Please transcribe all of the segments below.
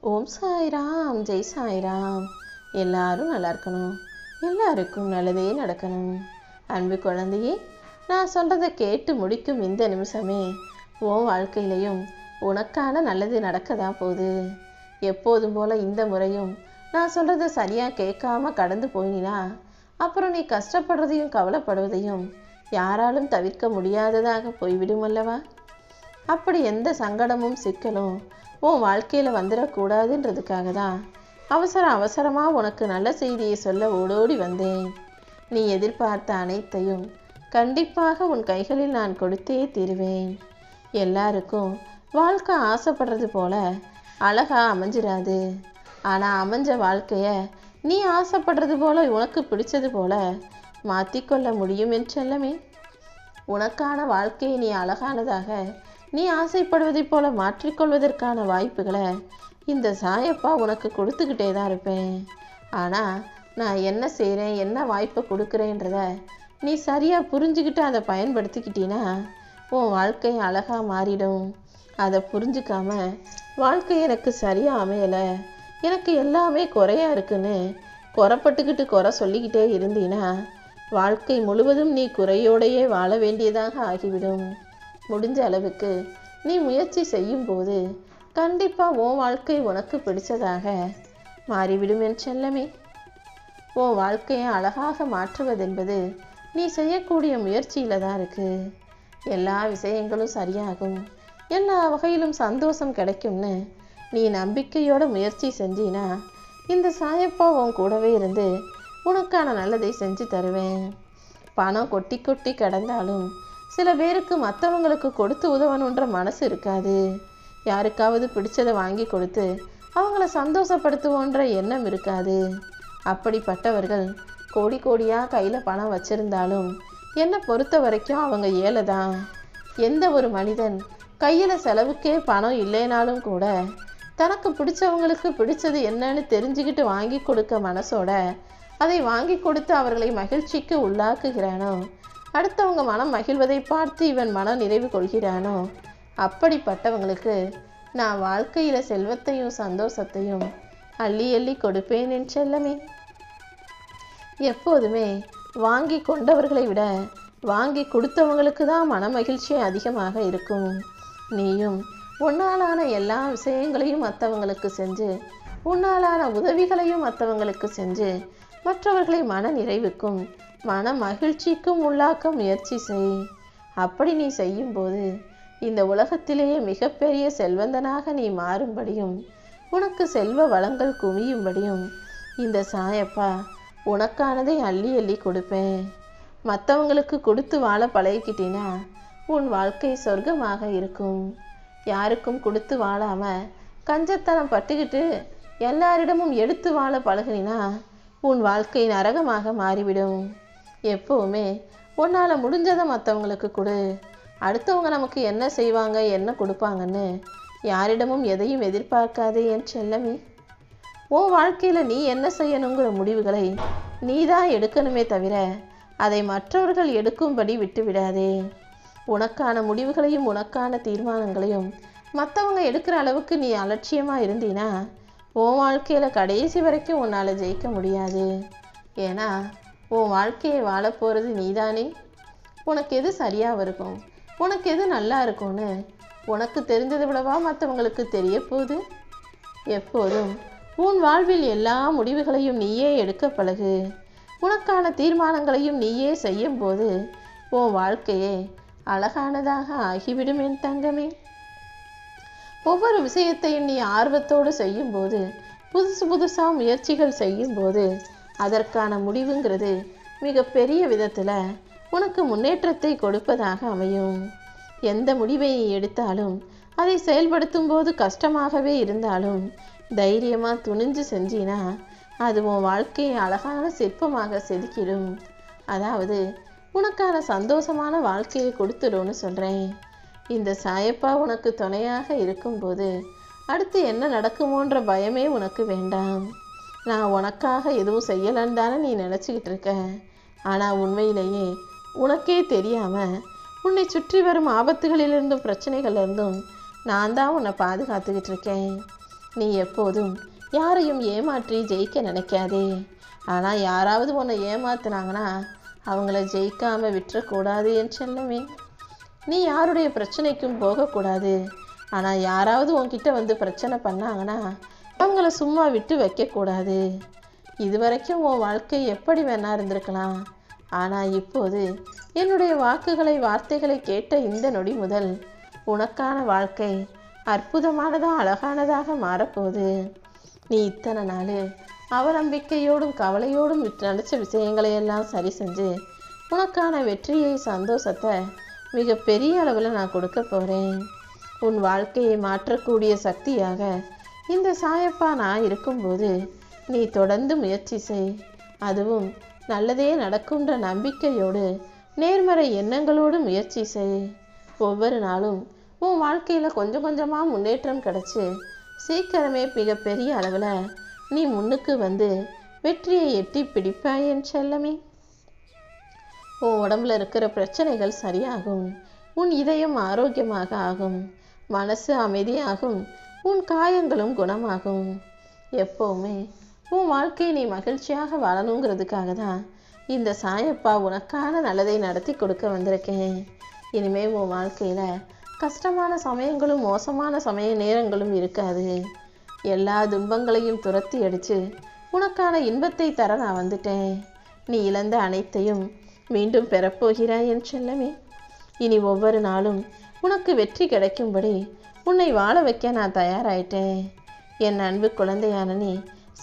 ஓம் சாய்ராம், ஜெய் சாய்ராம். எல்லாரும் நல்லா இருக்கணும், எல்லாருக்கும் நல்லதே நடக்கணும். அன்பு குழந்தையே, நான் சொல்கிறத கேட்டு முடிக்கும் இந்த நிமிஷமே உன் வாழ்க்கையிலையும் உனக்கான நல்லது நடக்க தான் போகுது. எப்போதும் போல் இந்த முறையும் நான் சொல்கிறத சரியாக கேட்காம கடந்து போயினா அப்புறம் நீ கஷ்டப்படுறதையும் கவலைப்படுவதையும் யாராலும் தவிர்க்க முடியாததாக போய்விடும் அல்லவா? அப்படி எந்த சங்கடமும் சிக்கலும் உன் வாழ்க்கையில் வந்துடக்கூடாதுன்றதுக்காக தான் அவசரமாக உனக்கு நல்ல செய்தியை சொல்ல ஓடோடி வந்தேன். நீ எதிர்பார்த்த அனைத்தையும் கண்டிப்பாக உன் கைகளில் நான் கொடுத்தே தீருவேன். எல்லாருக்கும் வாழ்க்கை ஆசைப்படுறது போல அழகா அமைஞ்சிடாது. ஆனால் அமைஞ்ச வாழ்க்கைய நீ ஆசைப்படுறது போல உனக்கு பிடிச்சது போல மாற்றிக்கொள்ள முடியும் என்றெல்லாமே. உனக்கான வாழ்க்கையை நீ அழகானதாக நீ ஆசைப்படுவதைப் போல மாற்றிக்கொள்வதற்கான வாய்ப்புகளை இந்த சாயப்பா உனக்கு கொடுத்துக்கிட்டே தான் இருப்பேன். ஆனால் நான் என்ன செய்கிறேன், என்ன வாய்ப்பை கொடுக்குறேன்றத நீ சரியாக புரிஞ்சுக்கிட்டு அதை பயன்படுத்திக்கிட்டீன்னா உன் வாழ்க்கை அழகாக மாறிடும். அதை புரிஞ்சுக்காம வாழ்க்கை எனக்கு சரியாக அமையலை, எனக்கு எல்லாமே குறையா இருக்குன்னு குறைப்பட்டுக்கிட்டு குறை சொல்லிக்கிட்டே இருந்தீன்னா வாழ்க்கை முழுவதும் நீ குறையோடையே வாழ வேண்டியதாக ஆகிவிடும். முடிஞ்ச அளவுக்கு நீ முயற்சி செய்யும் போது கண்டிப்பாக உன் வாழ்க்கை உனக்கு பிடிச்சதாக மாறிவிடும் என் செல்லமே. உன் வாழ்க்கையை அழகாக மாற்றுவதென்பது நீ செய்யக்கூடிய முயற்சியில் தான் இருக்குது. எல்லா விஷயங்களும் சரியாகும், எல்லா வகையிலும் சந்தோஷம் கிடைக்கும்னு நீ நம்பிக்கையோட முயற்சி செஞ்சினா இந்த சாயப்பா உன் கூடவே இருந்து உனக்கான நல்லதை செஞ்சு தருவேன். பணம் கொட்டி கொட்டி கிடந்தாலும் சில பேருக்கு மற்றவங்களுக்கு கொடுத்து உதவணுன்ற மனசு இருக்காது. யாருக்காவது பிடிச்சதை வாங்கி கொடுத்து அவங்கள சந்தோஷப்படுத்துவோன்ற எண்ணம் இருக்காது. அப்படிப்பட்டவர்கள் கோடி கோடியாக கையில் பணம் வச்சிருந்தாலும் என்னை பொறுத்த வரைக்கும் அவங்க ஏழை தான். எந்த ஒரு மனிதன் கையில் செலவுக்கே பணம் இல்லைனாலும் கூட தனக்கு பிடிச்சவங்களுக்கு பிடிச்சது என்னன்னு தெரிஞ்சுக்கிட்டு வாங்கி கொடுக்க மனசோட அதை வாங்கி கொடுத்து அவர்களை மகிழ்ச்சிக்கு உள்ளாக்குகிறானோ, அடுத்தவங்க மனம் மகிழ்வதை பார்த்து இவன் மன நிறைவு கொள்கிறானோ, அப்படிப்பட்டவங்களுக்கு நான் வாழ்க்கையில் செல்வத்தையும் சந்தோஷத்தையும் அள்ளி அள்ளி கொடுப்பேன் என் செல்லமே. எப்போதுமே வாங்கி கொண்டவர்களை விட வாங்கி கொடுத்தவங்களுக்கு தான் மன மகிழ்ச்சி அதிகமாக இருக்கும். நீயும் உன்னாலான எல்லா விஷயங்களையும் மற்றவங்களுக்கு செஞ்சு, உன்னாலான உதவிகளையும் மற்றவங்களுக்கு செஞ்சு மற்றவர்களை மன நிறைவுக்கும் மன மகிழ்ச்சிக்கும் உள்ளாக்க முயற்சி செய். அப்படி நீ செய்யும்போது இந்த உலகத்திலேயே மிகப்பெரிய செல்வந்தனாக நீ மாறும்படியும் உனக்கு செல்வ வளங்கள் குவியும்படியும் இந்த சாயப்பா உனக்கானதை அள்ளி அள்ளி கொடுப்பேன். மற்றவங்களுக்கு கொடுத்து வாழ பழகிக்கிட்டினா உன் வாழ்க்கை சொர்க்கமாக இருக்கும். யாருக்கும் கொடுத்து வாழாம கஞ்சத்தனம் பட்டுக்கிட்டு எல்லாரிடமும் எடுத்து வாழ பழகினா உன் வாழ்க்கை நரகமாக மாறிவிடும். எப்போவுமே உன்னால் முடிஞ்சதை மற்றவங்களுக்கு கொடு. அடுத்தவங்க நமக்கு என்ன செய்வாங்க, என்ன கொடுப்பாங்கன்னு யாரிடமும் எதையும் எதிர்பார்க்காதே என் செல்லமே. உன் வாழ்க்கையில் நீ என்ன செய்யணுங்கிற முடிவுகளை நீ தான் எடுக்கணுமே தவிர அதை மற்றவர்கள் எடுக்கும்படி விட்டு விடாதே. உனக்கான முடிவுகளையும் உனக்கான தீர்மானங்களையும் மற்றவங்க எடுக்கிற அளவுக்கு நீ அலட்சியமாக இருந்தீனா உன் வாழ்க்கையில் கடைசி வரைக்கும் உன்னால் ஜெயிக்க முடியாது. ஏன்னா உன் வாழ்க்கையை வாழப்போகிறது நீதானே. உனக்கு எது சரியாக இருக்கும், உனக்கு எது நல்லா இருக்கும்னு உனக்கு தெரிஞ்சதை விடவா மற்றவங்களுக்கு தெரிய போகுது? எப்போதும் உன் வாழ்வில் எல்லா முடிவுகளையும் நீயே எடுக்க பழகு. உனக்கான தீர்மானங்களையும் நீயே செய்யும் போது உன் வாழ்க்கையே அழகானதாக ஆகிவிடும் என் தங்கமே. ஒவ்வொரு விஷயத்தையும் நீ ஆர்வத்தோடு செய்யும்போது, புதுசாக முயற்சிகள் செய்யும்போது அதற்கான முடிவுங்கிறது மிக பெரிய விதத்தில் உனக்கு முன்னேற்றத்தை கொடுப்பதாக அமையும். எந்த முடிவை நீ எடுத்தாலும் அதை செயல்படுத்தும் போது கஷ்டமாகவே இருந்தாலும் தைரியமாக துணிஞ்சு செஞ்சினா அது உன் வாழ்க்கையை அழகான சிற்பமாக செதுக்கிடும். அதாவது உனக்கான சந்தோஷமான வாழ்க்கையை கொடுத்துடும்னு சொல்கிறேன். இந்த சாயப்பா உனக்கு துணையாக இருக்கும்போது அடுத்து என்ன நடக்குமோன்ற பயமே உனக்கு வேண்டாம். நான் உனக்காக எதுவும் செய்யலைன்னு தானே நீ நினச்சிக்கிட்டு இருக்க. ஆனால் உண்மையிலேயே உனக்கே தெரியாமல் உன்னை சுற்றி வரும் ஆபத்துகளிலிருந்தும் பிரச்சனைகளிலிருந்தும் நான் தான் உன்னை பாதுகாத்துக்கிட்டு இருக்கேன். நீ எப்போதும் யாரையும் ஏமாற்றி ஜெயிக்க நினைக்காதே. ஆனால் யாராவது உன்னை ஏமாத்துனாங்கன்னா அவங்கள ஜெயிக்காம விட்டுறக்கூடாது என் செல்லமே. நீ யாருடைய பிரச்சனைக்கும் போகக்கூடாது. ஆனால் யாராவது உன்கிட்ட வந்து பிரச்சனை பண்ணாங்கன்னா அவங்கள சும்மா விட்டு வைக்கக்கூடாது. இதுவரைக்கும் உன் வாழ்க்கை எப்படி வேணா இருந்திருக்கலாம். ஆனால் இப்போது என்னுடைய வார்த்தைகளை கேட்ட இந்த நொடி முதல் உனக்கான வாழ்க்கை அற்புதமானதாக அழகானதாக மாறப்போகுது. நீ இத்தனை நாள் அவநம்பிக்கையோடும் கவலையோடும் நினச்ச விஷயங்களையெல்லாம் சரி செஞ்சு உனக்கான வெற்றியை சந்தோஷத்தை மிக பெரிய அளவில் நான் கொடுக்க போகிறேன். உன் வாழ்க்கையை மாற்றக்கூடிய சக்தியாக இந்த சாயப்பா நான் இருக்கும்போது நீ தொடர்ந்து முயற்சி செய். அதுவும் நல்லதே நடக்கும்ன்ற நம்பிக்கையோடு நேர்மறை எண்ணங்களோடு முயற்சி செய். ஒவ்வொரு நாளும் உன் வாழ்க்கையில் கொஞ்சம் கொஞ்சமாக முன்னேற்றம் கிடச்சி சீக்கிரமே மிகப்பெரிய அளவில் நீ முன்னுக்கு வந்து வெற்றியை எட்டி பிடிப்பாய் என் செல்லமே. உன் உடம்புல இருக்கிற பிரச்சனைகள் சரியாகும். உன் இதயம் ஆரோக்கியமாக ஆகும். மனசு அமைதியாகும். உன் காயங்களும் குணமாகும். எப்போவுமே உன் வாழ்க்கையை நீ மகிழ்ச்சியாக வாழணுங்கிறதுக்காக தான் இந்த சாயப்பா உனக்கான நல்லதை நடத்தி கொடுக்க வந்திருக்கேன். இனிமேல் உன் வாழ்க்கையில் கஷ்டமான சமயங்களும் மோசமான நேரங்களும் இருக்காது. எல்லா துன்பங்களையும் துரத்தி அடித்து உனக்கான இன்பத்தை தர நான் வந்துட்டேன். நீ இழந்த அனைத்தையும் மீண்டும் பெறப்போகிறாய் என் செல்லமே. இனி ஒவ்வொரு நாளும் உனக்கு வெற்றி கிடைக்கும்படி உன்னை வாழ வைக்க நான் தயாராயிட்டேன். என் அன்பு குழந்தையான நீ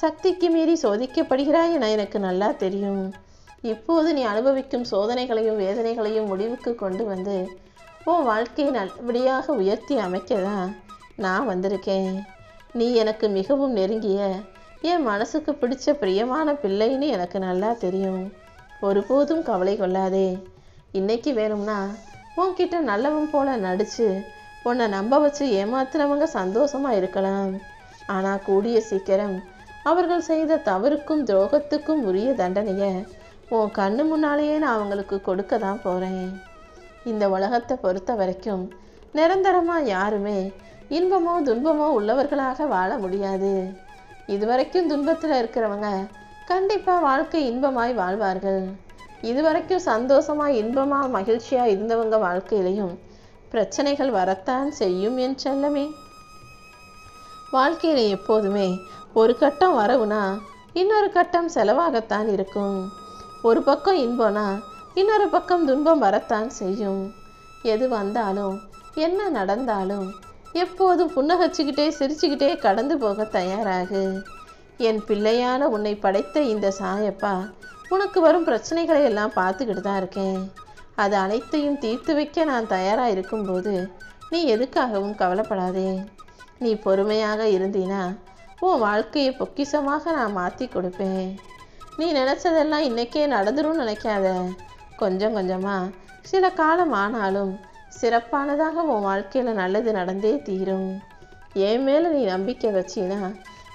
சக்திக்கு மீறி சோதிக்கப்படுகிறாய் என எனக்கு நல்லா தெரியும். இப்போது நீ அனுபவிக்கும் சோதனைகளையும் வேதனைகளையும் முடிவுக்கு கொண்டு வந்து உன் வாழ்க்கையை நல்லபடியாக உயர்த்தி அமைக்கதான் நான் வந்திருக்கேன். நீ எனக்கு மிகவும் நெருங்கிய என் மனசுக்கு பிடிச்ச பிரியமான பிள்ளைன்னு எனக்கு நல்லா தெரியும். ஒருபோதும் கவலை கொள்ளாதே. இன்னைக்கு வேணும்னா உன்கிட்ட நல்லவன் போல நடித்து உன்னை நம்ப வச்சு ஏமாத்துறவங்க சந்தோஷமாக இருக்கலாம். ஆனால் கூடிய சீக்கிரம் அவர்கள் செய்த தவறுக்கும் துரோகத்துக்கும் உரிய தண்டனையை உன் கண்ணு முன்னாலேயே நான் அவங்களுக்கு கொடுக்க தான் போகிறேன். இந்த உலகத்தை பொறுத்த வரைக்கும் நிரந்தரமாக யாருமே இன்பமோ துன்பமோ உள்ளவர்களாக வாழ முடியாது. இதுவரைக்கும் துன்பத்தில் இருக்கிறவங்க கண்டிப்பாக வாழ்க்கை இன்பமாய் வாழ்வார்கள். இதுவரைக்கும் சந்தோஷமாக இன்பமாக மகிழ்ச்சியாக இருந்தவங்க வாழ்க்கையிலையும் பிரச்சனைகள் வரத்தான் செய்யும் என் செல்லமே. வாழ்க்கையில் எப்போதுமே ஒரு கட்டம் வரவுனா இன்னொரு கட்டம் செலவாகத்தான் இருக்கும். ஒரு பக்கம் இன்பம்னா இன்னொரு பக்கம் துன்பம் வரத்தான் செய்யும். எது வந்தாலும் என்ன நடந்தாலும் எப்போதும் புன்னகச்சிக்கிட்டே சிரிச்சுக்கிட்டே கடந்து போக தயாராகு. என் பிள்ளையான உன்னை படைத்த இந்த சாயப்பா உனக்கு வரும் பிரச்சனைகளை எல்லாம் பார்த்துக்கிட்டு தான் இருக்கேன். அது அனைத்தையும் தீர்த்து வைக்க நான் தயாராக இருக்கும்போது நீ எதுக்காகவும் கவலைப்படாதே. நீ பொறுமையாக இருந்தீனா உன் வாழ்க்கையை பொக்கிஷமாக நான் மாற்றி கொடுப்பேன். நீ நினச்சதெல்லாம் இன்றைக்கே நடந்துரும்னு நினைக்காத. கொஞ்சம் கொஞ்சமாக சில காலம் ஆனாலும் சிறப்பானதாக உன் வாழ்க்கையில் நல்லது நடந்தே தீரும். என் மேலே நீ நம்பிக்கை வச்சினா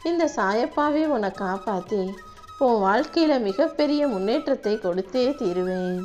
இந்த சாயப்பாவே உன்னை காப்பாற்றி உன் வாழ்க்கையில் மிகப்பெரிய முன்னேற்றத்தை கொடுத்தே தீருவேன்.